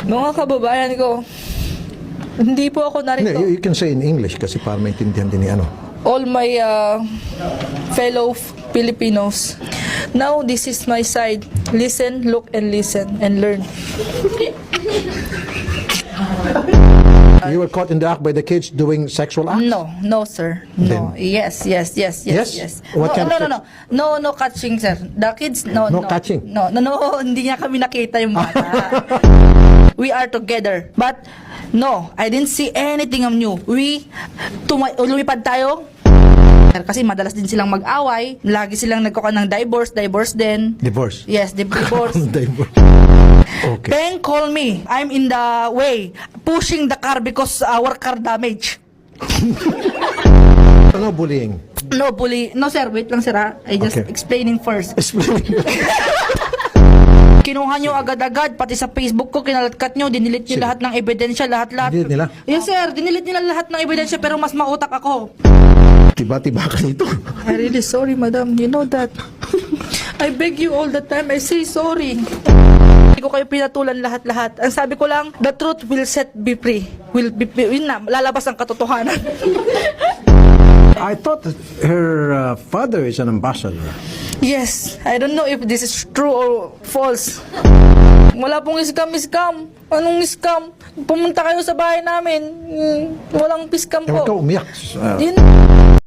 Mga kababayan ko, hindi po ako narito. No, you can say in English kasi para maintindihan din ni ano. All my fellow Filipinos. Now, this is my side. Listen, look, and listen, and learn. You were caught in the act by the kids doing sexual acts? No, sir. No. Then- Yes. Yes? What No, kind of no catching, sir. The kids, no. No catching? No, hindi niya kami nakita yung bata. We are together. But, no, I didn't see anything of new. Lumipad tayo. Kasi madalas din silang mag-away. Lagi silang nagkukuha ng divorce din. Divorce? Yes, divorce. Divorce. Okay. Then call me. I'm in the way, pushing the car because our car damage. Ano bullying? No, bully. No, sir. Wait lang, sir. I just Okay. explaining first. Kinuha nyo agad-agad, pati sa Facebook ko, kinalatkat nyo, dinilit nyo Sige. lahat ng ebidensya, lahat. Dinilit nila? Yes, sir. Dinilit nila lahat ng ebidensya, pero mas mautak ako. Tiba-tiba ka nito. I'm really sorry, madam. You know that. I beg you all the time. I say sorry. Hindi ko kayo pinatulan lahat-lahat. Ang sabi ko lang, the truth will set be free. Yun na, lalabas ang katotohanan. I thought that her father is an ambassador. Yes, I don't know if this is true or false. Wala pong scam. Anong scam? Pumunta kayo sa bahay namin. Walang scam Ewan ka po. umiyak. Yun.